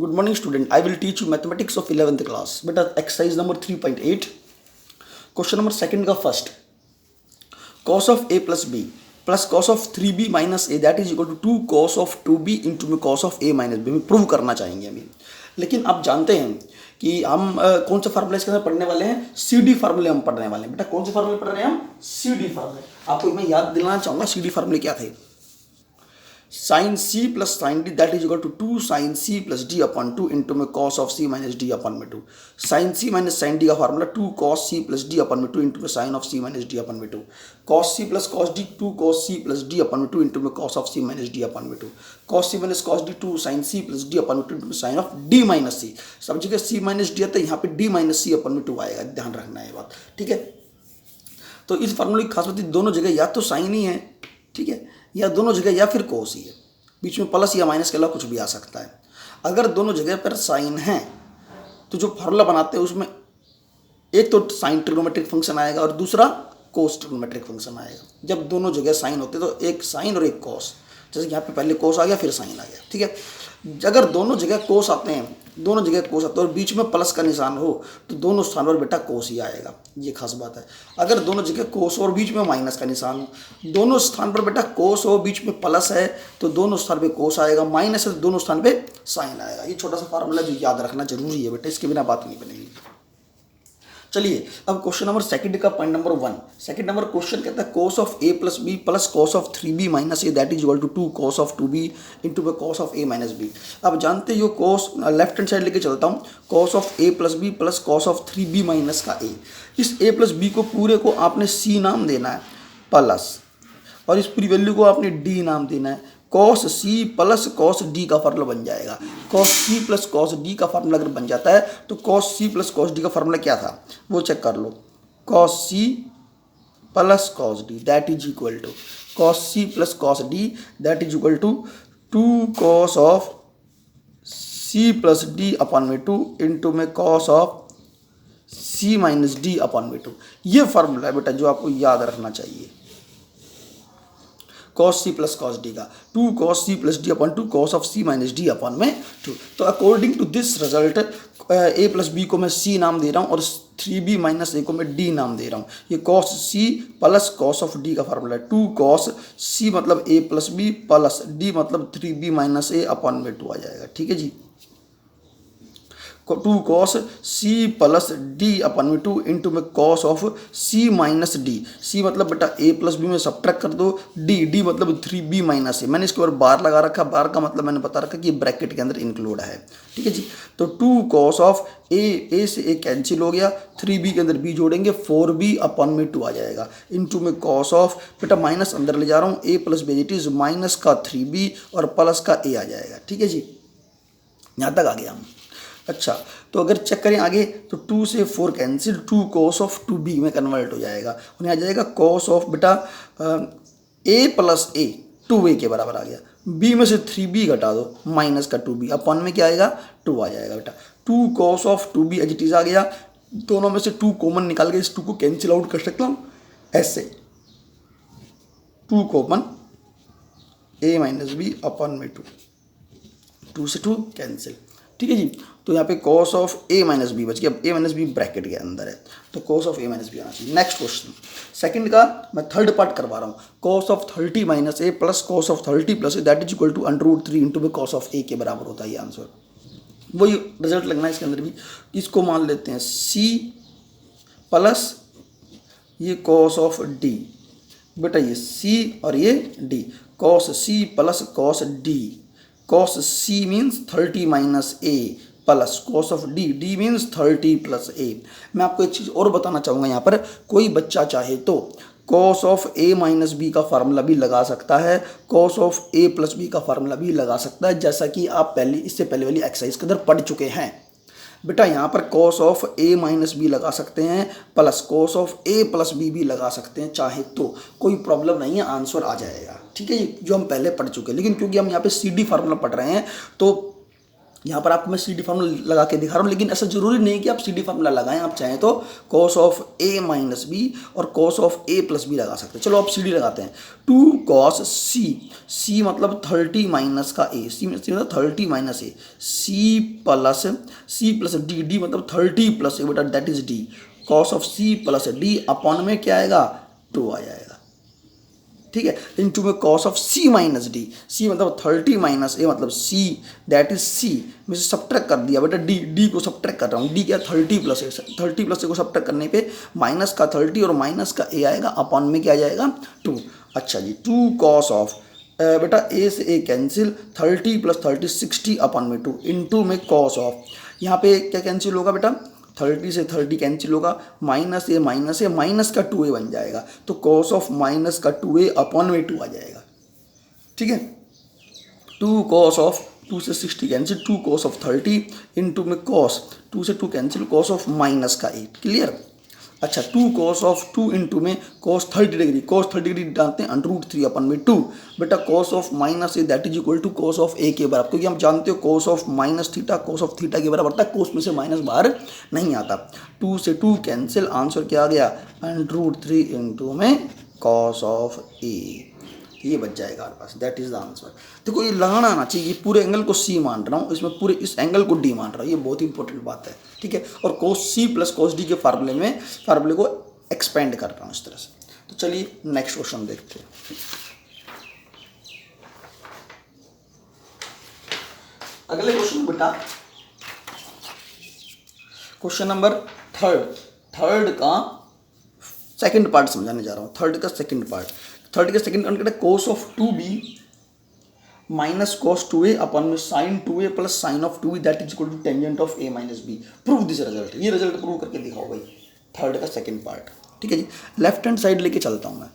Good morning, student. I will teach you mathematics of 11th class. Beta exercise number 3.8. Question number second का first. Cos of a plus b plus cos of 3b minus a that is equal to 2 cos of 2b into cos of a minus b में prove करना चाहेंगे अभी. लेकिन आप जानते हैं कि हम कौन सा फार्मूला इसके अंदर पढ़ने वाले हैं. सीडी फार्मूले हम पढ़ने वाले हैं. बेटा कौन से फार्मूले पढ़ रहे हैं हम? सीडी फार्मूले. आपको मैं याद दिलाना चाहूँगा सीडी फार्मूले क्या थे. sin c plus sin d that is equal to 2 sin c plus d upon 2 into में cos of c minus d upon में 2. sin c minus sin d का formula 2 cos c plus d upon में 2 into में sin of c minus d upon में 2. cos c plus cos d 2 cos c plus d upon में 2 into में cos of c minus d upon में 2. cos c minus cos d 2 sin c plus d upon में 2 into में sin of d minus c. सब जगह c minus d आता है, यहाँ पे d minus c upon में 2 आएगा. ध्यान रखना है ये बात, ठीक है. तो इस फार्मूले की खास बात दोनों जगह या तो साइन ही है, ठीक है, या दोनों जगह या फिर कोस ही है. बीच में प्लस या माइनस के अलावा कुछ भी आ सकता है. अगर दोनों जगह पर साइन है तो जो फार्मूला बनाते हैं उसमें एक तो साइन ट्रिग्नोमेट्रिक फंक्शन आएगा और दूसरा कोस ट्रिग्नोमेट्रिक फंक्शन आएगा. जब दोनों जगह साइन होते तो एक साइन और एक कोस, जैसे यहाँ पे पहले कोस आ गया फिर साइन आ गया, ठीक है. अगर दोनों जगह कोस आते हैं, दोनों जगह कोस आते हैं और बीच में प्लस का निशान हो तो दोनों स्थान पर बेटा कोस ही आएगा. ये खास बात है. अगर दोनों जगह कोस और बीच में माइनस का निशान हो, दोनों स्थान पर बेटा कोस हो बीच में प्लस है तो दोनों स्थान पे कोस आएगा, माइनस है तो दोनों स्थान पे साइन आएगा. ये छोटा सा फार्मूला जो याद रखना जरूरी है बेटा, इसके बिना बात नहीं बनेगी. चलिए अब क्वेश्चन नंबर सेकंड का point number 1. Second number question कहता है cos of a plus b plus cos of 3b minus a that is equal to 2 cos of 2b into cos of a minus b. अब जानते हो cos left hand side लेके चलता हूँ. cos of a plus b plus cos of 3b minus का a. इस a plus b को पूरे को आपने c नाम देना है प्लस, और इस पूरी वैल्यू को आपने d नाम देना है. cos c plus cos d का फार्मूला बन जाएगा. cos c plus cos d का फार्मूला अगर बन जाता है तो cos c plus cos d का फार्मूला क्या था वो चेक कर लो. cos c plus cos d that is equal to cos c plus cos d that is equal to 2 cos of c plus d upon में 2 into में cos of c minus d upon में 2. ये formula है बेटा जो आपको याद रखना चाहिए. cos c plus cos d का 2 cos c plus d upon 2 cos of c minus d upon में 2. तो according to this result a plus b को मैं c नाम दे रहा हूँ और 3b माइनस a को मैं d नाम दे रहा हूँ. ये cos c plus cos of d का फार्मूला है. 2 cos c मतलब a plus b plus d मतलब 3b माइनस a अपॉन में 2 आ जाएगा, ठीक है जी. 2 cos c प्लस d अपन में 2 इंटू में cos of c minus d. c मतलब बेटा a प्लस b में सब्ट्रैक्ट कर दो, d मतलब 3b माइनस a. मैंने इसके ऊपर बार लगा रखा. बार का मतलब मैंने बता रखा कि ये ब्रैकेट के अंदर इंक्लूड है, ठीक है जी. तो 2 cos ऑफ a से a कैंसिल हो गया, 3b के अंदर b जोड़ेंगे 4b अपन में 2 आ जाएगा इंटू में cos ऑफ बेटा माइनस अंदर ले जा रहा हूँ a plus b it is minus का 3b और प्लस का a आ जाएगा, ठीक है जी. यहाँ तक आ गया हम. अच्छा तो अगर चेक करें आगे तो 2 से 4 कैंसिल, 2 cos ऑफ 2b में कन्वर्ट हो जाएगा और यहाँ आ जाएगा cos ऑफ बेटा a प्लस a 2a के बराबर आ गया. b में से 3b घटा दो माइनस का 2b अपन में क्या आएगा 2 आ जाएगा बेटा. 2 cos of 2b as it is आ गया. दोनों में से 2 कॉमन निकाल के इस 2 को कैंसिल आउट कर सकता हूँ ऐसे. 2 कॉमन a माइनस b अपन में 2 से 2 कैंसिल, ठीक है जी. तो यहाँ पे cos of a minus B बच गया. a माइनस बी ब्रैकेट के अंदर है तो cos of a minus B आना चाहिए. नेक्स्ट क्वेश्चन सेकंड का मैं थर्ड पार्ट करवा रहा हूँ. cos of 30 minus a plus cos of 30 plus a that is equal to √3 into में cos ऑफ a के बराबर होता है ये आंसर. वही रिजल्ट लगना है इसके अंदर भी. इसको मान लेते हैं c प्लस ये cos ऑफ d बेटा, ये c और ये d. cos c plus cos d. cos c means 30 minus a plus cos of d means 30 plus a. मैं आपको एक चीज़ और बताना चाहूँगा. यहाँ पर कोई बच्चा चाहे तो cos of a minus B का फार्मूला भी लगा सकता है, cos of a plus B का फार्मूला भी लगा सकता है, जैसा कि आप इससे पहले वाली एक्सरसाइज के अंदर पढ़ चुके हैं. बेटा यहाँ पर cos of a minus B लगा सकते हैं plus cos of a plus B भी लगा सकते हैं चाहे तो, कोई प्रॉब्लम नहीं है, आंसर आ जाएगा, ठीक है. जो हम पहले पढ़ चुके हैं, लेकिन क्योंकि हम यहाँ पे सी डी फार्मूला पढ़ रहे हैं तो यहाँ पर आपको मैं सी डी फार्मूला लगा के दिखा रहा हूँ, लेकिन ऐसा जरूरी नहीं कि आप सी डी फार्मूला लगाएं, आप चाहें तो cos of A minus B और cos of A plus B लगा सकते हैं। चलो आप सी डी लगाते हैं। 2 कॉस सी, सी मतलब 30 माइनस का ए, सी मतलब 30 minus A, C plus D, D मतलब 30 प्लस ए बेटा that is D, cos of C plus D upon में क्या आएगा 2 आ जाएगा, ठीक है। इनटू में cos of C minus D, सी मतलब 30 माइनस ए मतलब सी दैट इज सी में से सब्ट्रैक्ट कर दिया बेटा डी, डी को सब्ट्रैक्ट कर रहा हूँ, डी क्या 30 प्लस ए, 30 प्लस ए को सब्ट्रैक्ट करने पे माइनस का 30 और माइनस का ए आएगा, अपॉन में क्या आ जाएगा 2। अच्छा जी 2 कॉस ऑफ बेटा ए से ए कैंसिल, 30 प्लस 30 60 अपॉन में 2 इंटू में कॉस ऑफ, यहाँ पे क्या कैंसिल होगा बेटा 30 से 30 कैंसिल होगा, माइनस ए माइनस का 2a बन जाएगा, तो कॉस ऑफ माइनस का 2a अपॉन में 2 आ जाएगा, ठीक है। 2 कॉस ऑफ 2 से 60 कैंसिल, 2 कॉस ऑफ 30 इंटू में कॉस 2 से 2 कैंसिल, कॉस ऑफ माइनस का 8, क्लियर। अच्छा 2 कॉस ऑफ 2 इंटू में कॉस 30 डिग्री, कॉस 30 डिग्री डालते हैं √3 अपन में 2, बेटा cos of minus A that is equal to cos of A के बराबर, क्योंकि हम जानते हो cos of minus theta cos of theta के बराबर था, कॉस में से माइनस बाहर नहीं आता। 2 से 2 कैंसिल, आंसर क्या आ गया √3 इंटू में कॉस ऑफ ए, ये बच जाएगा हमारे पास, दैट इज द आंसर। देखो ये लगाना आना चाहिए, पूरे एंगल को सी मान रहा हूँ, इसमें पूरे इस एंगल को डी मान रहा हूँ, ये बहुत ही इंपॉर्टेंट बात है, ठीक है। और कोस सी प्लस कोस डी के फार्मूले को एक्सपेंड कर रहा हूँ इस तरह से। तो चलिए नेक्स्ट क्वेश्चन देखते हैं। अगले क्वेश्चन बेटा क्वेश्चन नंबर थर्ड का सेकंड पार्ट समझाने जा रहा हूँ। थर्ड का सेकंड पार्ट कहता है cos of 2b minus cos 2a upon में sine 2a plus sine of 2b that is equal to tangent of a minus B, prove this result. ये रिजल्ट प्रूव करके दिखाओ भाई, थर्ड का second part, ठीक है जी। लेफ्ट हैंड साइड लेके चलता हूँ मैं,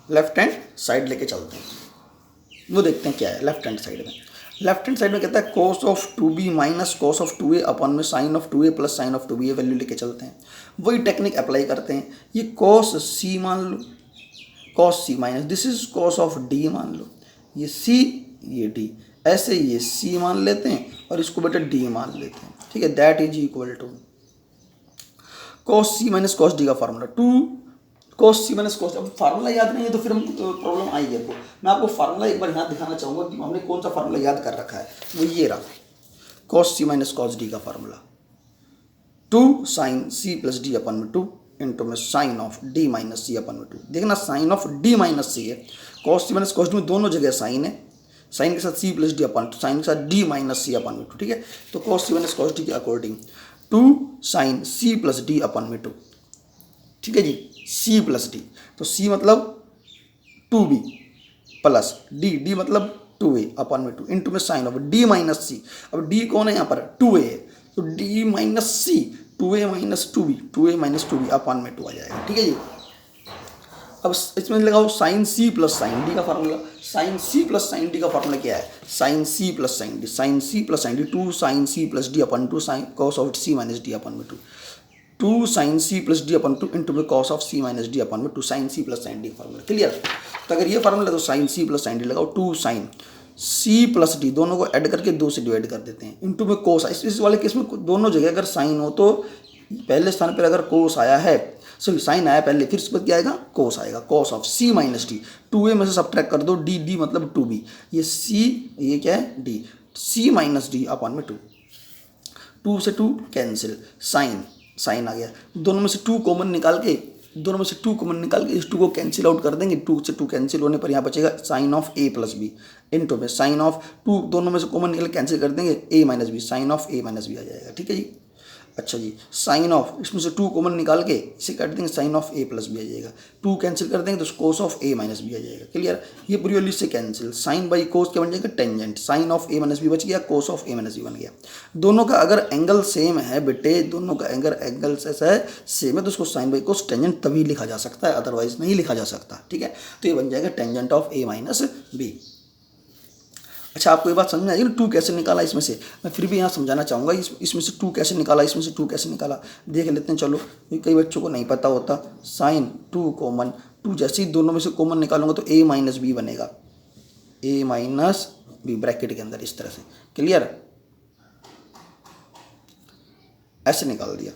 लेफ्ट हैंड साइड लेके चलते हैं, वो देखते हैं क्या है लेफ्ट हैंड साइड में। लेफ्ट हैंड साइड में कहता है cos of 2b minus cos of 2a upon में sine of 2a plus sine of 2b, ये वैल्यू लेके चलते हैं, वही टेक्निक अप्लाई करते हैं। ये कॉस c मान लो, cos c minus this is cos of d मान लो, ये c ये d, ऐसे ये c मान लेते हैं और इसको बेटा d मान लेते हैं, ठीक है। That is equal to cos c minus cos d का फार्मूला 2 कॉस सी माइनस कॉस, अब फार्मूला याद नहीं है तो फिर हम प्रॉब्लम आएगी आपको। मैं आपको फार्मूला एक बार यहाँ दिखाना चाहूँगा कि हमने कौन सा फार्मूला याद कर रखा है, वो ये रहा कॉस सी माइनस कॉस डी का formula 2 sine C plus D अपन में 2 इंटू में sine of D minus C अपन में 2। देखना sine of D minus C है, कॉस सी माइनस कॉस डी में दोनों जगह साइन है, साइन के साथ सी प्लस डी अपन, साइन के साथ डी माइनस सी अपन में 2, ठीक है। तो कॉस सी माइनस कॉस डी के according 2 sine C plus D अपन में 2, ठीक है जी। c प्लस डी, तो c मतलब 2b प्लस d मतलब 2a अपन में 2 इंटू में साइन ऑफ d माइनस सी। अब d कौन है यहाँ पर 2a है, तो d माइनस सी 2a माइनस 2b अपन में 2 आ जाएगा, ठीक है जी। अब इसमें लगाओ sine c plus sine d का formula, sine c plus sine d का फार्मूला क्या है sine c plus sine d, sine c plus sine d 2 sine c plus d अपन 2 sine cos of c minus d अपन में 2 sine C plus D अपन 2 into में cos of C minus D अपन में 2 sine C plus sine D formula, clear. तो अगर ये फार्मूला तो sine C plus sine D लगाओ 2 साइन सी प्लस डी, दोनों को ऐड करके 2 से डिवाइड कर देते हैं इंटू में कोस। इस वाले केस में दोनों जगह अगर साइन हो तो पहले स्थान पर अगर कोस आया है, सॉरी साइन आया पहले, फिर इस पर क्या आएगा कोस आएगा, cos of C minus D 2a में से सब्ट्रैक्ट कर दो डी मतलब 2b, ये c ये क्या है d, c माइनस डी अपन में 2 से 2 कैंसिल, साइन आ गया, दोनों में से 2 कॉमन निकाल के इस 2 को कैंसिल आउट कर देंगे, 2 से 2 कैंसिल होने पर यहाँ बचेगा sine of a plus B into में साइन ऑफ 2, दोनों में से कॉमन निकाल कैंसिल कर देंगे a minus B, sine of a minus B आ जाएगा, ठीक है जी। अच्छा जी साइन ऑफ, इसमें से 2 कॉमन निकाल के इसे काट देंगे, sine of a plus B आ जाएगा, 2 कैंसिल कर देंगे तो cos of a minus B आ जाएगा, क्लियर। ये पूरी वैल्यू से कैंसिल, साइन बाई कोस क्या बन जाएगा tangent, sine of a minus B बच गया, cos of a minus B बन गया। दोनों का अगर एंगल सेम है बेटे, दोनों का एंगल सेम है तो उसको साइन बाई कोस टेंजेंट तभी लिखा जा सकता है, अदरवाइज नहीं लिखा जा सकता, ठीक है। तो ये बन जाएगा tangent of a minus B. अच्छा आपको ये बात समझ में आई ना 2 कैसे निकाला इसमें से, मैं फिर भी यहाँ समझाना चाहूँगा इसमें से 2 कैसे निकाला, इसमें से 2 कैसे निकाला देख लेते हैं। चलो कई बच्चों को नहीं पता होता, साइन 2 कॉमन 2 जैसे ही दोनों में से कॉमन निकालूंगा तो a माइनस बी बनेगा, ए माइनस बी ब्रैकेट के अंदर, इस तरह से। क्लियर? ऐसे निकाल दिया,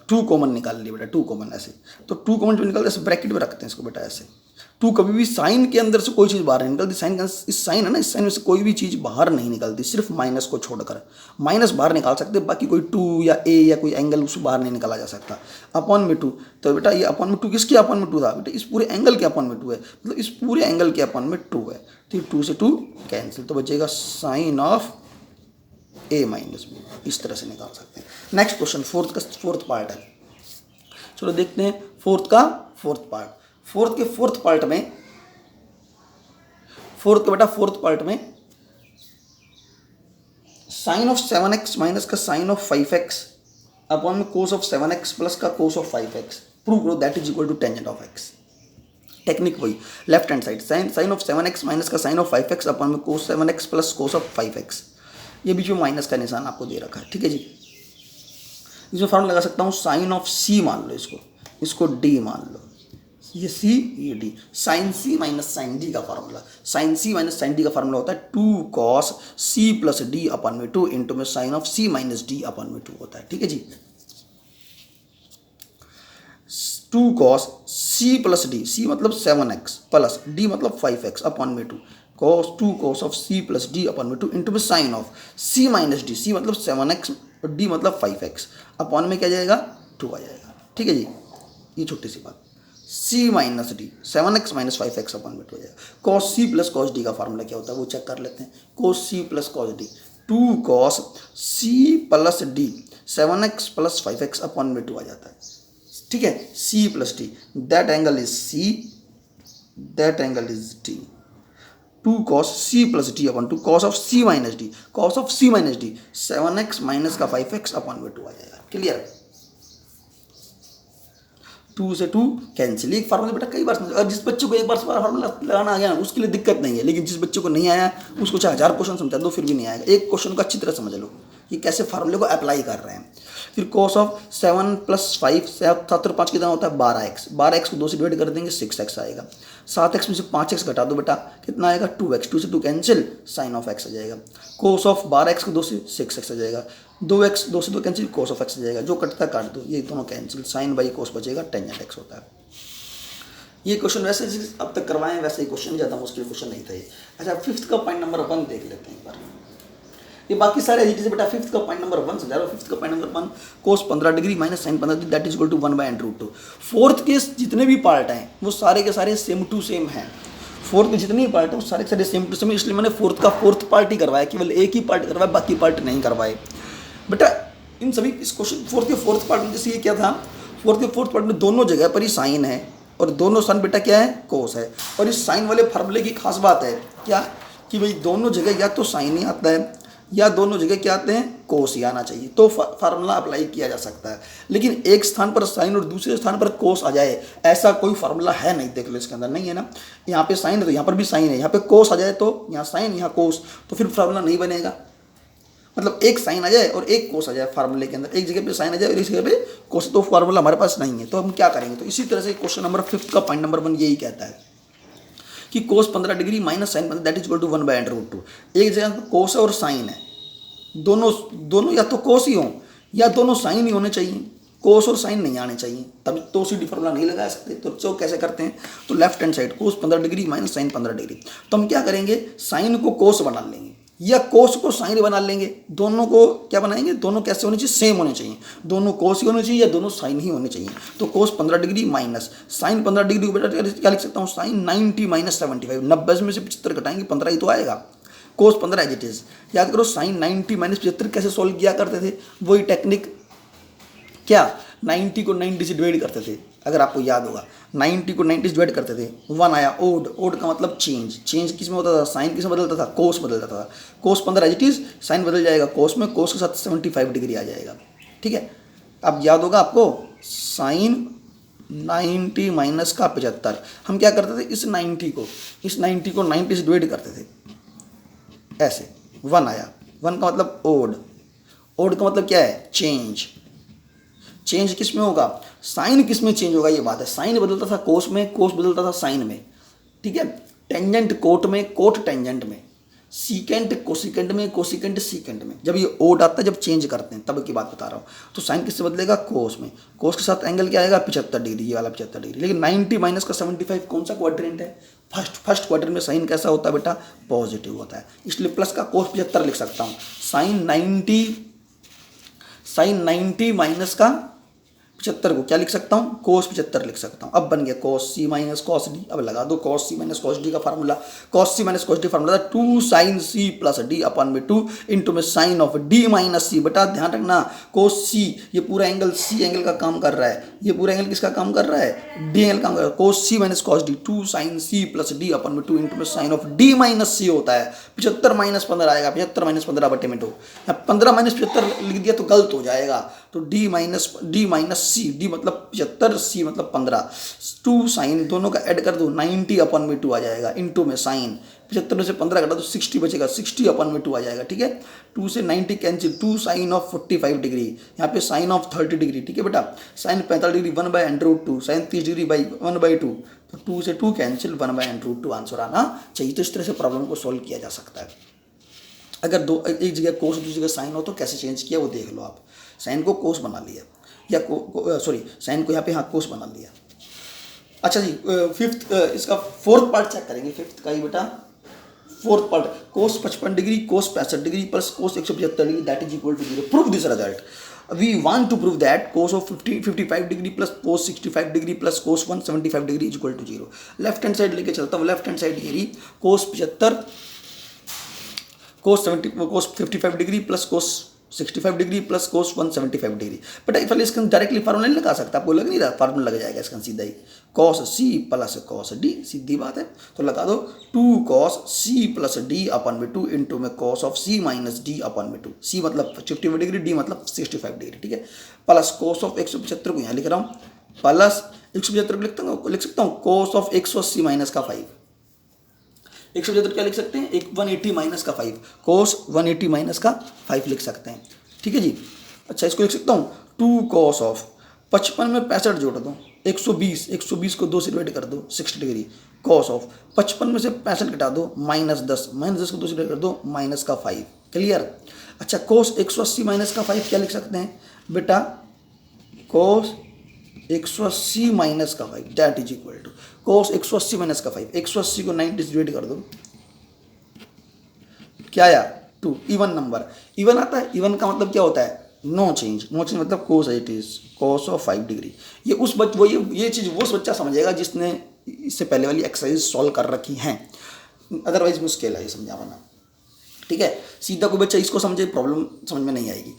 2 कॉमन निकाल लिया बेटा, 2 कॉमन ऐसे। तो 2 कॉमन जो निकालते हैं ऐसे ब्रैकेट में रखते हैं इसको बेटा, ऐसे। 2 कभी भी साइन के अंदर से कोई चीज़ बाहर नहीं निकलती, साइन का इस साइन है ना, इस साइन में से कोई भी चीज़ बाहर नहीं निकलती, सिर्फ माइनस को छोड़कर। माइनस बाहर निकाल सकते, बाकी कोई 2 या ए या कोई एंगल उसको बाहर नहीं निकाला जा सकता। अपॉन में 2, तो बेटा ये अपॉन में 2 किसके अपॉन में 2 था बेटा? इस पूरे एंगल के अपॉन में 2 है, मतलब इस पूरे एंगल के अपॉन में 2 है। तो 2 से 2 कैंसिल, तो बचेगा sine of A minus B, इस तरह से निकाल सकते हैं। नेक्स्ट क्वेश्चन, फोर्थ पार्ट है। चलो देखते हैं फोर्थ पार्ट। फोर्थ पार्ट में साइन ऑफ 7x माइनस का साइन ऑफ 5x अपॉन में कोस ऑफ 7x प्लस का कोस ऑफ 5x प्रूव करो that is equal to tangent of x। Technique वही, left hand side sine of 7x minus का sine of 5x upon में cos 7x plus cos of 5x। ये बीच में minus का निशान आपको दे रखा है, ठीक है जी। इसमें फॉर्मूला लगा सकता हूँ साइन ऑफ c, मान लो इसको d मान लो, ये c ये d, sine c minus sine d का formula. Sine c minus sine d का फार्मूला होता है 2 cos c plus d upon में 2 इंटू में sine of c minus d upon में 2 होता है, ठीक है जी। 2 cos c plus d, c मतलब 7x प्लस d मतलब 5x अपॉन में 2 2 cos of c plus d upon में 2 इंटू में sine of c minus d, c मतलब 7x और d मतलब 5x अपॉन में क्या जाएगा 2 आ जाएगा, ठीक है जी। ये छोटी सी बात, c minus D 7x minus 5x upon में 2 हो जाएगा। cos c plus cos d का फार्मूला क्या होता है वो चेक कर लेते हैं। cos c plus cos d 2 cos c plus d 7x plus 5x upon में 2 आ जाता है, ठीक है। c plus d, that angle is c, that angle is d। 2 cos c plus d upon 2 cos of c minus d, cos of c minus d 7x minus का 5x upon में 2 आ जाएगा। Clear? 2 से 2 cancel. एक formula बेटा कई बार समझ, और जिस बच्चे को एक बार फार्मूला लगाना आ गया ना उसके लिए दिक्कत नहीं है, लेकिन जिस बच्चे को नहीं आया उसको चाहे 1000 क्वेश्चन समझा दो फिर भी नहीं आएगा। एक क्वेश्चन को अच्छी तरह समझ लो कि कैसे फार्मूले को अप्लाई कर रहे हैं। फिर cos ऑफ 7 प्लस 5, 7 और 5 कितना होता है 12x, 12x को 2 से डिवाइड कर देंगे 6x आएगा। 7x में से 5x घटा दो बेटा कितना आएगा 2x, 2 से 2 कैंसिल, साइन ऑफ x आ जाएगा। cos ऑफ 12x को 2 से 6x आ जाएगा, 2x 2 से 2 कैंसिल, cos ऑफ x आ जाएगा। जो कटता काट दो, ये दोनों कैंसिल, साइन बाई cos बचेगा, टेंजेंट x होता है। ये क्वेश्चन वैसे अब तक करवाएं वैसे ही क्वेश्चन, ज़्यादा मुश्किल क्वेश्चन नहीं था ये। अच्छा, फिफ्थ का पॉइंट नंबर 1 देख लेते हैं एक बार। ये बाकी सारे एजिटी से बेटा फिफ्थ का पॉइंट नंबर 1 समझा रहा हूँ। फिफ्थ का point number 1 cos 15 degree minus sine 15 degree that is equal to 1/√2। Fourth के जितने भी पार्ट हैं वो सारे के सारे सेम टू सेम हैं। फोर्थ के जितने भी पार्ट हैं वो सारे के सारे सेम टू सेम, इसलिए मैंने फोर्थ पार्ट ही करवाया, केवल एक ही पार्ट करवाया, बाकी पार्ट नहीं करवाए बेटा। इन सभी इस क्वेश्चन फोर्थ पार्ट में जैसे ये क्या था, फोर्थ पार्ट में दोनों जगह पर ही साइन है और दोनों साइन बेटा क्या है कोस है। और इस साइन वाले फार्मूले की खास बात है क्या कि भाई दोनों जगह या तो साइन ही आता है या दोनों जगह क्या आते हैं कोस ही आना चाहिए, तो फार्मूला अप्लाई किया जा सकता है। लेकिन एक स्थान पर साइन और दूसरे स्थान पर कोस आ जाए ऐसा कोई फार्मूला है नहीं, देख लो इसके अंदर नहीं है ना। यहाँ पे साइन है तो यहाँ पर भी साइन है, यहाँ पे कोस आ जाए तो यहाँ साइन यहाँ कोस, तो फिर फार्मूला नहीं बनेगा। मतलब एक साइन आ जाए और एक कोस आ जाए फार्मूले के अंदर, एक जगह पे साइन आ जाए और इस जगह पे कोस, तो फार्मूला हमारे पास नहीं है, तो हम क्या करेंगे। तो इसी तरह से क्वेश्चन नंबर 5 का पॉइंट नंबर 1 यही कहता है कि cos 15 degree minus sine 15 that is equal to 1/√2। एक जगह कोस है और साइन है, दोनों या तो कोस ही हों या दोनों साइन ही होने चाहिए, कोस और साइन नहीं आने चाहिए, तभी तो सीधी फार्मूला नहीं लगा सकते। तो जो कैसे करते हैं, तो left hand side cos 15 degree minus sine 15 degree, तो हम क्या करेंगे साइन को कोस बना लेंगे या कोस को साइन बना लेंगे। दोनों को क्या बनाएंगे, दोनों कैसे होने चाहिए सेम होने चाहिए, दोनों कोस ही होने चाहिए या दोनों साइन ही होने चाहिए। तो cos 15 degree minus sine 15 degree को बेटा क्या लिख सकता हूँ साइन 90 माइनस 75, 90 में से 75 घटाएंगे 15 ही तो आएगा। cos 15 एज इट इज, याद करो साइन 90 माइनस 75 कैसे सॉल्व किया करते थे, वही टेक्निक क्या 90 को 90 से डिवाइड करते थे, अगर आपको याद होगा 90 को 90 से डिवाइड करते थे, 1 आया ओड का मतलब चेंज किस में होता था, साइन किस में बदलता था कोस बदलता था। cos 15 as it is, sine बदल जाएगा कोस में, कोस के साथ 75 डिग्री आ जाएगा, ठीक है। अब याद होगा आपको साइन 90 माइनस का 75, हम क्या करते थे इस 90 को 90 से डिवाइड करते थे ऐसे, 1 आया, 1 का मतलब ओड का मतलब क्या है चेंज किस में होगा, साइन किस में चेंज होगा, ये बात है। साइन बदलता था कोस में, कोस बदलता था साइन में, ठीक है। टेंजेंट कोट में, कोट टेंजेंट में, सीकेंट कोसिकेंट में, कोसिकेंट सीकेंट में। जब ये ओड आता है, जब चेंज करते हैं तब की बात बता रहा हूँ। तो साइन किससे बदलेगा? कोस में। कोस के साथ एंगल क्या आएगा? 75 डिग्री, ये वाला 75 डिग्री। लेकिन 90 माइनस का 75 कौन सा क्वाड्रेंट है? फर्स्ट क्वाड्रेंट में साइन कैसा होता है बेटा? पॉजिटिव होता है, इसलिए प्लस का कोस 75 लिख सकता हूँ। साइन 90 माइनस का 75 को क्या लिख सकता हूँ? कोस 75 लिख सकता हूँ। अब बन गया कोस सी माइनस कॉस डी। अब लगा दो कोस सी माइनस कॉस डी का फार्मूला। कोस C minus cos D formula था 2 साइन सी प्लस डी अपन में 2 इंटू में साइन ऑफ डी माइनस सी। बेटा ध्यान रखना, कोस सी, ये पूरा एंगल सी एंगल का काम कर रहा है। ये पूरा एंगल किसका काम कर रहा है? डी एंगल काम कर रहा है। Cos C minus cos D 2 sine C plus D अपन में 2 इंटू में sine of D minus C होता है। 75 माइनस 15 आएगा, 75 माइनस 15 बटे में 2। 15 माइनस 75 लिख दिया तो गलत हो जाएगा। तो डी माइनस सी, डी मतलब 75, सी मतलब 15। 2 साइन दोनों का ऐड कर दो, 90 अपन में 2 आ जाएगा। इंटू में साइन 75 में से 15 घटा तो 60 बचेगा, 60 अपन में 2 आ जाएगा। ठीक है, 2 से 90 कैंसिल, 2 साइन ऑफ 45 डिग्री, यहाँ पे साइन ऑफ 30 डिग्री। ठीक है बेटा, साइन 45 डिग्री 1/√2, साइन 30 डिग्री 1/2, तो 2 से 2 कैंसिल, 1/√2 आंसर आना चाहिए। तो इस तरह से प्रॉब्लम को सॉल्व किया जा सकता है। अगर एक जगह कोस दूसरी जगह साइन हो तो कैसे चेंज किया वो देख लो आप। साइन को कोस बना लिया, या साइन को यहाँ पे हाँ कोस बना लिया। अच्छा जी, फिफ्थ इसका फोर्थ पार्ट चेक करेंगे। फिफ्थ का ही बेटा fourth part, cos 55 degree cos 65 degree plus cos 175 degree that is equal to 0। Prove this result. We want to prove that cos of 55 degree plus cos 65 degree plus cos 175 degree is equal to 0। Left hand side लेके चलता हूँ। Left hand side ये रही, cos 75 cos 55 degree plus cos 65 degree plus cos 175 degree. But पहले इसका directly formula नहीं लगा सकता, आपको लग नहीं रहा? फार्मूला लग जाएगा इसका सीधा ही, कॉस सी प्लस कॉस डी, सीधी बात है। तो लगा दो 2 कॉस सी प्लस डी अपन में 2 इंटू में cos of C minus D अपन में 2। सी मतलब 55 डिग्री, डी मतलब 65 डिग्री। ठीक है, प्लस कोस ऑफ 175 को यहाँ लिख रहा हूँ, प्लस 175 को लिख सकता हूँ कोस ऑफ 180 माइनस का 5। 175 क्या लिख सकते हैं? 180 माइनस का 5, कोस 180 माइनस का 5 लिख सकते हैं। ठीक है जी। अच्छा, इसको लिख सकता हूँ 2 कॉस ऑफ 55 में 65 जोड़ दो, 120 को 2 से डिवाइड कर दो 60 डिग्री, कॉस ऑफ 55 में से 65 घटा दो -10 को 2 से डिवाइड कर दो माइनस का 5। क्लियर? अच्छा, कोस 180 माइनस का 5 क्या लिख सकते हैं बेटा? कोस 180 माइनस का 5 that is equal to cos 180 minus का 5। 180 को 90 से डिवाइड कर दो, क्या आया? 2। इवन नंबर, इवन आता है। इवन का मतलब क्या होता है? No change. नो चेंज मतलब cos it is cos of 5 degree. ये उस वो ये चीज़ वो बच्चा समझेगा जिसने इससे पहले वाली एक्सरसाइज सॉल्व कर रखी हैं, अदरवाइज मुश्किल है ये समझा पाना। ठीक है, सीधा कोई बच्चा इसको समझे प्रॉब्लम समझ में नहीं आएगी।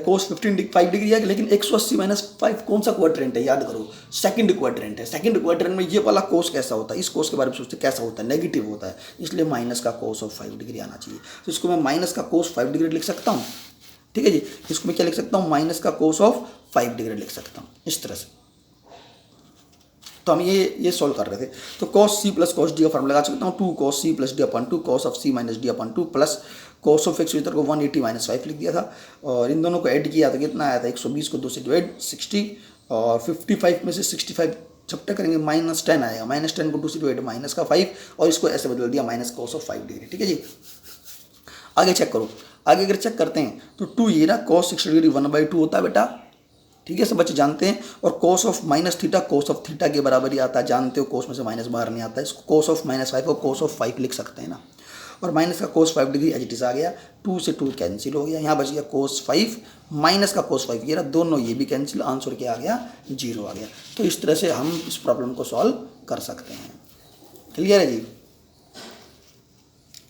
कोस 5 डिग्री है, लेकिन 180 माइनस 5 कौन सा क्वाड्रेंट है? याद करो, सेकंड क्वाड्रेंट है। सेकंड क्वाड्रेंट में ये वाला कोस कैसा होता है? इस कोस के बारे में सोचते कैसा होता है? नेगेटिव होता है, इसलिए माइनस का कोस ऑफ 5 डिग्री आना चाहिए। तो इसको मैं माइनस का कोस 5 डिग्री लिख सकता हूँ। ठीक है जी, इसको मैं क्या लिख सकता हूँ? माइनस का कोस ऑफ 5 डिग्री लिख सकता हूँ इस तरह से। तो हम ये सॉल्व कर रहे थे। तो cos c plus cos d का फॉर्मूला लगा सकता हूँ 2 cos c प्लस डी अपन 2 cos of c minus D अपन 2 प्लस cos ऑफ x को 180 माइनस 5 लिख दिया था, और इन दोनों को ऐड किया तो कितना आया था? 120 को 2 से डिवाइड 60, और 55 में से 65 छपटा करेंगे -10 आएगा, -10 को 2 से डिवाइड माइनस का 5, और इसको ऐसे बदल दिया माइनस cos ऑफ 5 डिग्री। ठीक है जी, आगे चेक करो। आगे अगर चेक करते हैं तो 2 ये ना cos 60 डिग्री 1/2 होता है बेटा। ठीक है, सब बच्चे जानते हैं। और cos of minus theta cos of theta के बराबर ही आता है, जानते हो। कोस में से माइनस बाहर नहीं आता है। इसको कोस ऑफ -5 और कोस ऑफ 5 लिख सकते हैं ना। और माइनस का कोस 5 डिग्री एज इट इज आ गया, 2 से 2 कैंसिल हो गया, यहाँ बच गया कोस 5 माइनस का कोस 5, ये रहा, दोनों ये भी कैंसिल, आंसर क्या आ गया? 0 आ गया। तो इस तरह से हम इस प्रॉब्लम को सॉल्व कर सकते हैं। क्लियर है जी?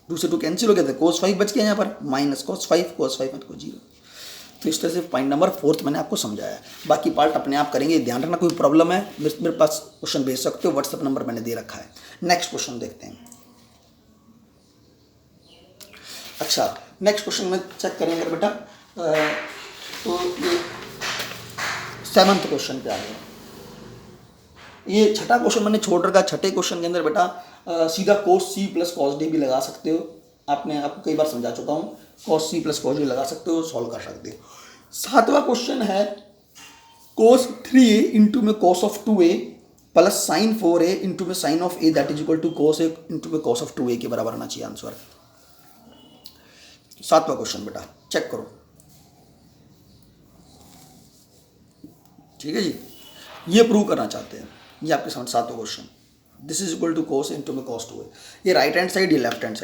2 से 2 कैंसिल हो गया था, कोस 5 बच गया यहाँ पर, माइनस कोस 5 मतलब 0। तो इस तरह से पॉइंट नंबर 4 मैंने आपको समझाया। बाकी पार्ट अपने आप करेंगे, ध्यान रखना। कोई प्रॉब्लम है मेरे पास क्वेश्चन भेज सकते हो, व्हाट्सएप नंबर मैंने दे रखा है। नेक्स्ट क्वेश्चन देखते हैं। अच्छा, नेक्स्ट क्वेश्चन में चेक करेंगे बेटा, तो ये 7th क्वेश्चन पे आ गया। ये छठा क्वेश्चन मैंने छोड़ रखा। छठे क्वेश्चन के अंदर बेटा सीधा कोस सी प्लस कॉस डी भी लगा सकते हो। आपको कई बार समझा चुका हूँ, cos c plus cos d लगा सकते हो, सॉल्व कर सकते हो। 7वां क्वेश्चन है cos 3a इंटू में cos of 2a plus sine 4a into में sine of a that is equal to cos a into में कॉस ऑफ 2a के बराबर आना चाहिए आंसर। 7वां क्वेश्चन बेटा चेक करो, ठीक है जी, ये प्रूव करना चाहते हैं, ये आपके सामने 7वां question. This is equal to cos into में कॉस 2a, ये राइट हैंड साइड, ये लेफ्ट हैंड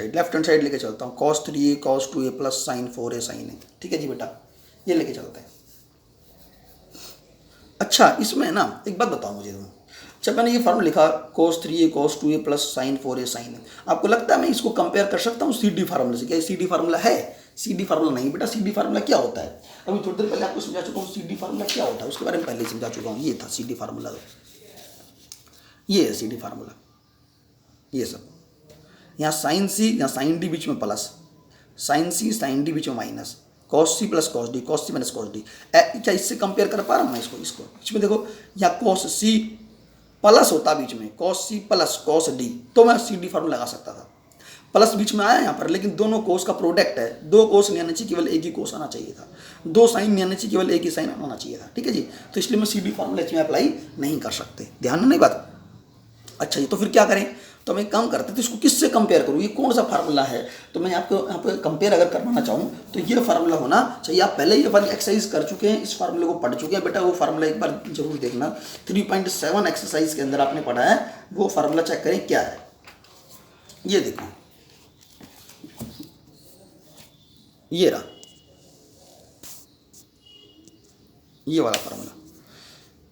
साइड लेके चलता हूँ, cos 3a cos 2a plus sine 4a sine a, ठीक है जी बेटा, ये लेके चलते हैं। अच्छा इसमें ना एक बात बताओ मुझे तुम, जब मैंने ये फॉर्मूला लिखा cos 3a cos 2a plus sine 4a sine a, आपको लगता है मैं इसको कंपेयर कर सकता हूँ सी डी फार्मूले से? क्या सी डी फार्मूला है? सी डी फार्मूला नहीं बेटा, सी डी फार्मूला क्या होता है अभी थोड़ी देर पहले आपको समझा चुका हूँ। सी डी फार्मूला क्या होता है उसके बारे में पहले ही समझा चुका हूँ, ये था सी डी फार्मूला, ये है सी डी फार्मूला, ये सब यहाँ साइन सी, यहाँ साइन डी बीच में plus, sine c sine d बीच में माइनस, कॉस सी प्लस कॉस डी, कॉस सी माइनस कॉस डी। क्या इससे कंपेयर कर पा रहा हूँ मैं इसको? इसमें देखो यहाँ कॉस सी प्लस होता बीच में, कॉस सी प्लस कॉस डी, तो मैं सी डी फार्मूला लगा सकता था। प्लस बीच में आया यहाँ पर, लेकिन दोनों कोस का प्रोडक्ट है, दो कोस नहीं आना चाहिए, केवल एक ही कोस आना चाहिए था, दो साइन नहीं आना चाहिए, केवल एक ही साइन आना चाहिए था, ठीक है जी। तो इसलिए मैं सी डी फार्मूला इसमें अप्लाई नहीं कर सकते, ध्यान में नहीं बात। अच्छा जी, तो फिर क्या करें? तो मैं काम करते तो इसको किससे कंपेयर करूँ, ये कौन सा फार्मूला है? तो मैं आपको यहाँ पे कंपेयर अगर करवाना चाहूँ तो ये फार्मूला होना चाहिए। आप पहले ये वाली एक्सरसाइज कर चुके हैं, इस फार्मूले को पढ़ चुके हैं बेटा, वो फार्मूला एक बार जरूर देखना। 3.7 एक्सरसाइज के अंदर आपने पढ़ा है, वो फार्मूला चेक करें क्या है। ये देखो, ये रहा, ये वाला formula,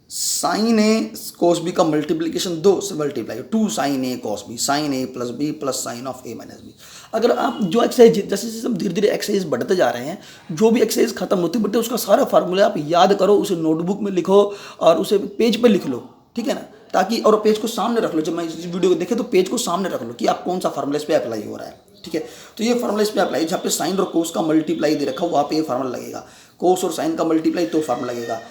sine A cos B का मल्टीप्लीकेशन 2 से multiply 2 sine A cos B, sine A plus B plus sine of A minus B. अगर आप जो एक्सरसाइज जैसे जैसे हम धीरे धीरे एक्सरसाइज बढ़ते जा रहे हैं, जो भी एक्सरसाइज खत्म होती है बेटे उसका सारा फार्मूला आप याद करो, उसे नोटबुक में लिखो और उसे पेज पे लिख लो, ठीक है ना, ताकि और पेज को सामने रख लो। जब मैं इस वीडियो को देखे तो पेज को सामने रख लो कि आप कौन सा फार्मूला इस पर अप्लाई हो रहा है, ठीक है। तो ये फार्मूला इस पर अप्लाई, जहाँ पे साइन और कोस का मल्टीप्लाई दे रखा हो वहाँ पे ये फार्मूला लगेगा, कोस और साइन का मल्टीप्लाई तो फार्मूला लगेगा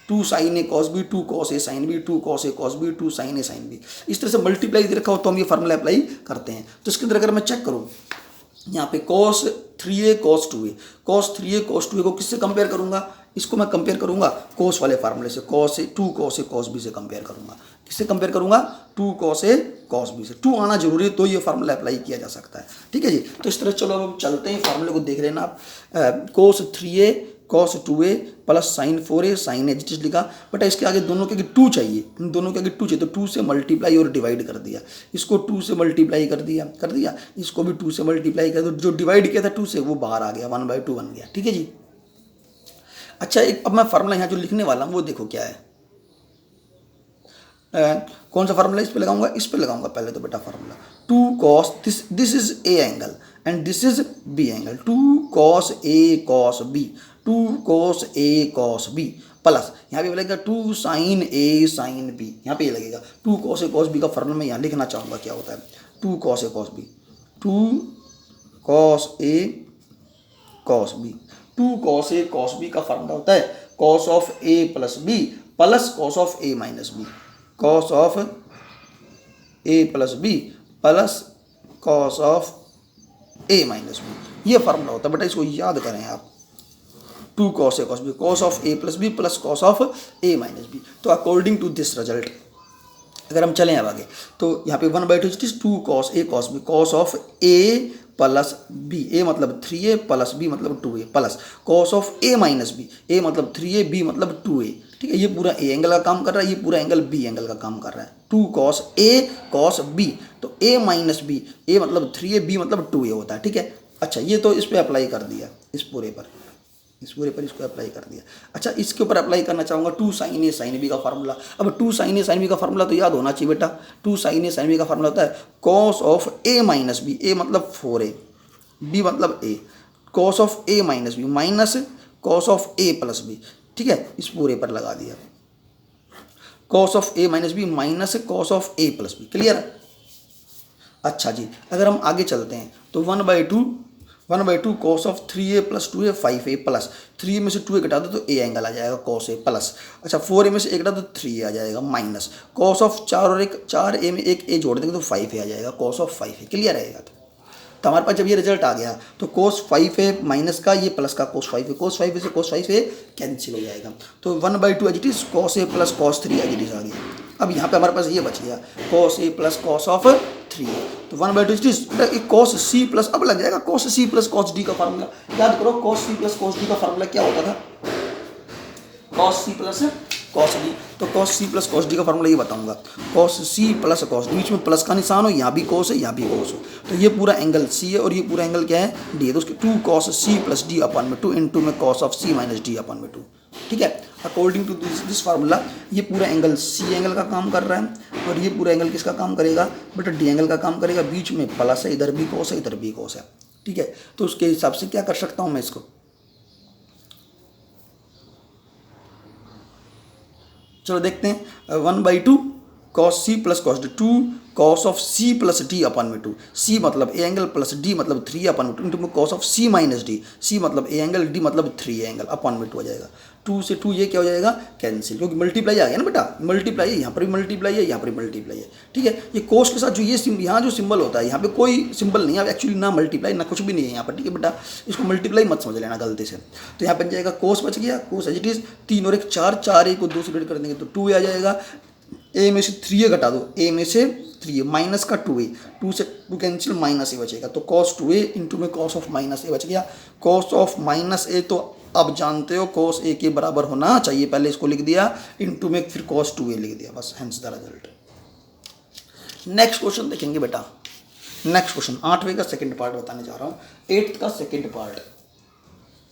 2 sine A cos B 2 cos A sine B 2 cos A cos B 2 sine A sine B. इस तरह से मल्टीप्लाई दे रखा हो तो हम ये फार्मूला अप्लाई करते हैं। तो इसके अंदर अगर मैं चेक करूँ यहाँ पे cos 3a cos 2a, cos 3a cos 2a को किससे कंपेयर करूँगा? इसको मैं कंपेयर करूँगा cos वाले फार्मूले से, cos a 2 cos a cos b से कंपेयर करूँगा। किससे कंपेयर करूँगा? 2 cos a cos b से। 2 आना जरूरी है तो ये फार्मूला अप्लाई किया जा सकता है, ठीक है जी। तो इस तरह चलो अब हम चलते हैं, फार्मूले को देख लेना आप। cos 3a cos 2a plus sine 4a sine a जिस लिखा, बट इसके आगे दोनों के 2 चाहिए, इन दोनों के आगे 2 चाहिए, तो 2 से मल्टीप्लाई और डिवाइड कर दिया, इसको 2 से मल्टीप्लाई कर दिया, इसको भी 2 से मल्टीप्लाई कर दो, जो डिवाइड किया था 2 से वो बाहर आ गया, 1/2 बन गया, ठीक है जी। अच्छा एक अब मैं फार्मूला यहाँ जो लिखने वाला हूँ वो देखो क्या है, कौन सा फार्मूला इस पे लगाऊंगा? इस पे लगाऊंगा पहले तो बेटा formula 2 cos this is A angle and this is B angle, 2 cos a cos b 2 cos a cos b plus यहाँ पे लगेगा 2 sin a sin b, यहाँ पे ये लगेगा 2 cos a cos b का फार्मूला मैं यहाँ लिखना चाहूँगा क्या होता है 2 cos a cos b 2 cos a cos b 2 cos a cos b का फार्मूला होता है cos of a plus b plus cos of a minus b, cos of a plus b plus cos of a minus b, ये formula होता है बेटा, इसको याद करें आप। 2 cos a cos b, cos of a plus b plus cos of a minus b। तो according to this result अगर हम चलें अब आगे तो यहाँ पे 1/2 2 cos a cos b, cos of a plus b, a मतलब 3a प्लस b मतलब 2a plus cos of a minus b, a मतलब 3a b मतलब 2a, ठीक है। ये पूरा a एंगल का काम कर रहा है, ये पूरा एंगल b एंगल का काम कर रहा है। 2 cos a cos b, तो a माइनस b, a मतलब 3a b मतलब 2a होता है, ठीक है। अच्छा ये तो इस पर अप्लाई कर दिया, इस पूरे पर इसको अप्लाई कर दिया। अच्छा इसके ऊपर अप्लाई करना चाहूँगा 2 sin a sin b का फार्मूला। अब 2 sin a sin b का फार्मूला तो याद होना चाहिए बेटा, 2 sin a sin b का फार्मूला होता है cos of a minus b, a मतलब 4a b मतलब a, cos of a minus b minus cos of a plus b, ठीक है। इस पूरे पर लगा दिया cos of a minus b minus cos of a plus b, clear. अच्छा जी अगर हम आगे चलते हैं तो 1/2 cos of 3a plus 2a 5a plus 3a में से 2a घटा दो तो a एंगल आ जाएगा cos a प्लस, अच्छा 4a में से 1 घटा दो 3a आ जाएगा माइनस cos ऑफ 4a में एक a जोड़ देंगे तो 5a आ जाएगा cos ऑफ 5a, क्लियर रहेगा। तो हमारे पास जब ये रिजल्ट आ गया तो cos 5a माइनस का ये प्लस का cos 5a से cos 5a कैंसिल हो जाएगा, तो 1/2 as it is cos a plus cos 3 as it is आ गया। अब यहाँ पे हमारे पास ये बच गया cos a plus cos of 3, तो 1/2 कॉस सी प्लस, अब लग जाएगा कॉस सी प्लस कॉस डी का फार्मूला। याद करो कॉस सी प्लस कॉस डी का फार्मूला क्या होता था, कॉस सी प्लस कॉस डी। तो कॉस सी प्लस कॉस डी का फार्मूला ये बताऊंगा, कॉस सी प्लस कॉस डी, बीच में प्लस का निशान हो, यहाँ भी कॉस है यहाँ भी कॉस हो, तो ये पूरा एंगल सी है और ये पूरा एंगल क्या है डी है, तो उसके 2 cos सी प्लस डी अपन में 2 इंटू में cos of C minus D अपन में 2। ठीक है, अकॉर्डिंग टू दिस फार्मूला ये पूरा एंगल सी एंगल का काम कर रहा है और ये पूरा एंगल किसका काम करेगा बेटा, डी एंगल का काम करेगा। बीच में प्लस है, इधर भी कॉस है इधर भी कॉस है। ठीक है, तो उसके हिसाब से क्या कर सकता हूँ मैं इसको, चलो देखते हैं। 1/2 cos C plus cos D, 2 cos of C plus D अपन में 2, सी मतलब ए एंगल प्लस डी मतलब 3 अपन में 2 इंटू में cos of C minus D, सी मतलब ए एंगल डी मतलब 3 एंगल अपन में 2 हो जाएगा। 2 से 2 ये क्या हो जाएगा कैंसिल, क्योंकि मल्टीप्लाई आ गया ना बेटा, मल्टीप्लाई है, यहाँ पर भी मल्टीप्लाई है यहाँ पर भी मल्टीप्लाई है। ठीक है, ये कोस के साथ जो ये यहाँ जो सिंबल होता है यहाँ पे कोई सिंबल नहीं है एक्चुअली, ना मल्टीप्लाई ना कुछ भी नहीं है यहाँ पर। ठीक है बेटा, इसको मल्टीप्लाई मत समझ लेना गलती से। तो यहाँ बन जाएगा कोस बच गया, कोस एज इट इज 3 और 1 4, 4 को 2 से डिवाइड कर देंगे तो 2 आ जाएगा। ए में से 3 घटा दो, ए में से 3 माइनस का 2a, 2 से 2 कैंसिल माइनस ए बचेगा, तो cos 2a इंटू में cos ऑफ माइनस ए बच गया। cos ऑफ माइनस ए तो अब जानते हो cos a के बराबर होना चाहिए, पहले इसको लिख दिया इंटू में फिर cos 2a लिख दिया, बस hence the result. Next question देखेंगे बेटा, नेक्स्ट क्वेश्चन 8वें का सेकंड पार्ट बताने जा रहा हूँ, 8th का सेकंड पार्ट।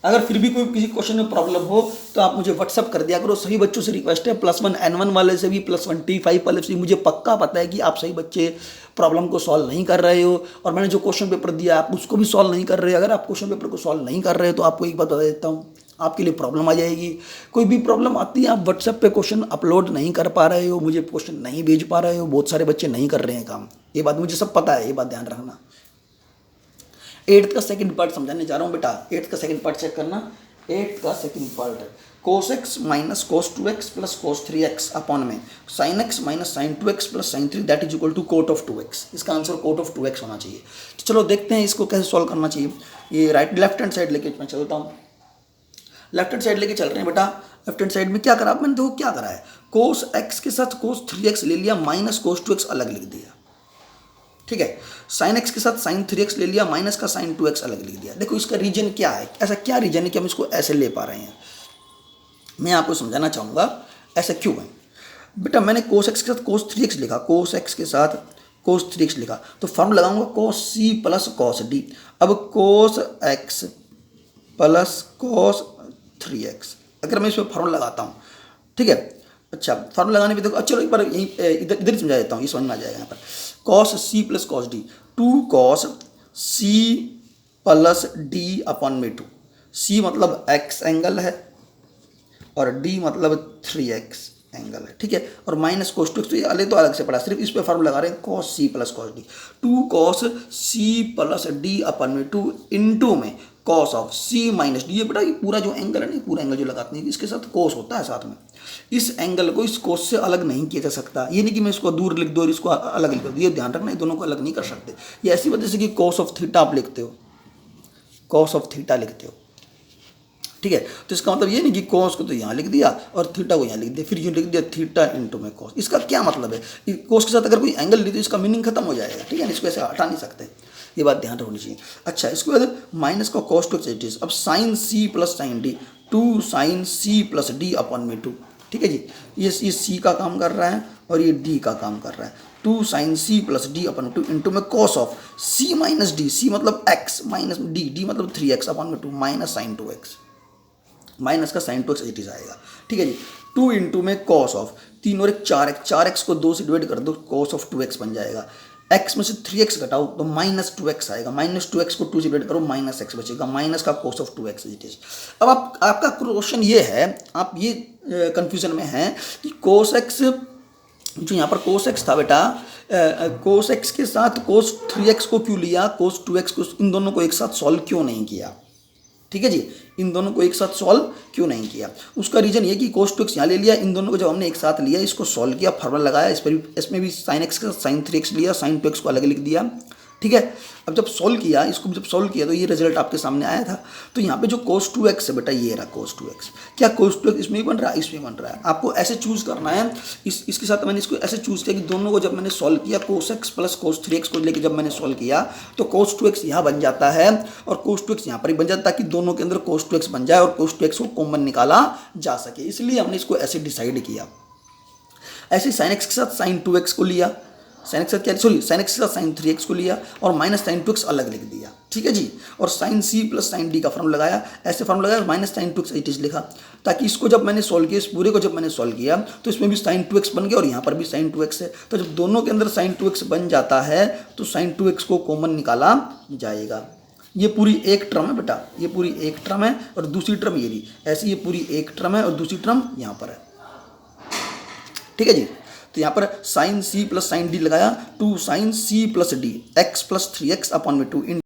अगर फिर भी कोई किसी क्वेश्चन में प्रॉब्लम हो तो आप मुझे व्हाट्सअप कर दिया करो। सभी बच्चों से रिक्वेस्ट है, +1 N1 वाले से भी, +1 T5 वाले से भी, मुझे पक्का पता है कि आप सही बच्चे प्रॉब्लम को सॉल्व नहीं कर रहे हो और मैंने जो क्वेश्चन पेपर दिया आप उसको भी सॉल्व नहीं कर रहे। अगर आप क्वेश्चन पेपर को सॉल्व नहीं कर रहे हो तो आपको एक बात बता देता हूँ, आपके लिए प्रॉब्लम आ जाएगी। कोई भी प्रॉब्लम आती है, आप व्हाट्सएप पे क्वेश्चन अपलोड नहीं कर पा रहे हो, मुझे क्वेश्चन नहीं भेज पा रहे हो, बहुत सारे बच्चे नहीं कर रहे हैं काम, ये बात मुझे सब पता है, ये बात ध्यान रखना। 8th का सेकंड पार्ट समझाने जा रहा हूँ बेटा, 8th का सेकंड पार्ट चेक करना। 8th का सेकंड पार्ट है cos x minus cos 2x plus cos 3x upon में sin x minus sin 2x plus sin 3 that is equal to cot of 2x। इसका आंसर कोट ऑफ 2x होना चाहिए। तो चलो देखते हैं इसको कैसे सॉल्व करना चाहिए। ये लेफ्ट हैंड साइड लेके मैं चलता हूँ, लेफ्ट हैंड साइड लेके चल रहे हैं बेटा। लेफ्ट हैंड साइड में क्या करा मैंने, देखो क्या करा है, cos x के साथ cos 3x ले लिया, माइनस cos 2x अलग लिख दिया। ठीक है, sin x के साथ sin 3x ले लिया, माइनस का sin 2x अलग लिख दिया। देखो इसका रीजन क्या है, ऐसा क्या रीजन है कि हम इसको ऐसे ले पा रहे हैं, मैं आपको समझाना चाहूँगा ऐसा क्यों है। बेटा मैंने cos x के साथ cos 3x लिखा, cos x के साथ cos 3x लिखा, तो फॉर्म लगाऊंगा cos c plus cos d। अब cos x plus cos 3x, अगर मैं इसमें फॉर्म लगाता हूँ, ठीक है, अच्छा फॉर्म लगाने पे देखो, चलो एक बार यहीं इधर इधर ही समझा देता हूँ, ये समझ में आ जाएगा। यहाँ पर cos c plus cos d, 2 cos c plus d upon में 2, c मतलब x एंगल है और d मतलब 3x एंगल है। ठीक है, और माइनस cos 2x तो ये अलग से पड़ा, सिर्फ इस पे फॉर्म लगा रहे हैं cos c plus cos d, 2 cos c plus d अपन में 2 इंटू में cos of c minus D. ये बेटा ये पूरा जो एंगल है ना, पूरा एंगल जो लगाते हैं इसके साथ cos होता है साथ में, इस एंगल को इस cos से अलग नहीं किया जा सकता। ये नहीं कि मैं इसको दूर लिख दूँ और इसको अलग लिख दूँ, ये ध्यान रखना, ये दोनों को अलग नहीं कर सकते। ये ऐसी वजह से कि cos ऑफ थीटा आप लिखते हो, cos ऑफ थीटा लिखते हो। ठीक है, तो इसका मतलब ये नहीं कि cos को तो यहाँ लिख दिया और थीटा को यहाँ लिख दिया, फिर यूँ लिख दिया थीटा इंटू में cos। इसका क्या मतलब है, cos के साथ अगर कोई एंगल लिख तो इसका मीनिंग खत्म हो जाएगा। ठीक है, इसको ऐसे हटा नहीं सकते, ये बात ध्यान रखनी चाहिए। अच्छा, इसके बाद माइनस का cos 2x, अब sin c plus sin d, 2 sin c plus d upon में 2। ठीक है जी, ये c का काम कर रहा है और ये d का काम कर रहा है, 2 sin c plus d upon में 2 इंटू में cos of c minus d, c मतलब x माइनस d मतलब 3x अपॉन में 2 माइनस sin 2x, माइनस का sin 2x इट इज आएगा। ठीक है जी, 2 इंटू में cos ऑफ 3 और 1 4x, 4x को 2 से डिवाइड कर दो, cos ऑफ 2x बन जाएगा। x में से 3x घटाओ तो माइनस 2x आएगा, माइनस 2x को 2 से डिवाइड करो, माइनस x बचेगा, माइनस का cos of 2x it is. अब आपका क्वेश्चन ये है, आप ये कंफ्यूजन में हैं कि cos x, जो यहाँ पर cos x था बेटा, cos x के साथ cos 3x को क्यों लिया, cos 2x को, इन दोनों को एक साथ सॉल्व क्यों नहीं किया। ठीक है जी, इन दोनों को एक साथ सॉल्व क्यों नहीं किया, उसका रीजन ये कि cos 2x यहाँ ले लिया, इन दोनों को जब हमने एक साथ लिया, इसको सॉल्व किया, फार्मूला लगाया, इस पर भी, इसमें भी sin x का sin 3x लिया, sin 2x को अलग लिख दिया। ठीक ठीक है। अब जब सॉल्व किया, इसको जब सॉल्व किया तो ये रिजल्ट आपके सामने आया था। तो यहाँ पे जो cos 2x है बेटा, ये रहा cos 2x। क्या cos 2x इसमें ही बन रहा है? इसमें बन रहा है। आपको ऐसे चूज करना है, इसके साथ मैंने इसको ऐसे चूज किया कि दोनों को जब मैंने सॉल्व किया, cos x plus cos 3x को लेके जब मैंने सॉल्व किया तो cos 2x यहाँ बन जाता है और cos 2x यहाँ पर ही बन जाता है, ताकि दोनों के अंदर cos 2x बन जाए और cos 2x को कॉमन निकाला जा सके, इसलिए हमने इसको ऐसे डिसाइड किया। ऐसे sin x के साथ sin 2x को लिया, sin x के साथ क्या, सॉरी sin x के साथ sin 3x को लिया और माइनस sin 2x अलग लिख दिया, ठीक है जी। और sin c plus sin d का फॉर्मूला लगाया, ऐसे फॉर्मूला लगाया, minus sin 2x it is लिखा, ताकि इसको जब मैंने सॉल्व किया, इस पूरे को जब मैंने सॉल्व किया तो इसमें भी sin 2x बन गया और यहाँ पर भी sin 2x है। तो जब दोनों के अंदर sin 2x बन जाता है तो sin 2x को कॉमन निकाला जाएगा। ये पूरी एक टर्म है बेटा, ये पूरी एक टर्म है और दूसरी टर्म ये रही, ऐसे ये पूरी एक टर्म है और दूसरी टर्म यहाँ पर है, ठीक है जी। तो यहाँ पर sin c plus sin d लगाया, 2 sin c plus d, x plus 3x upon में 2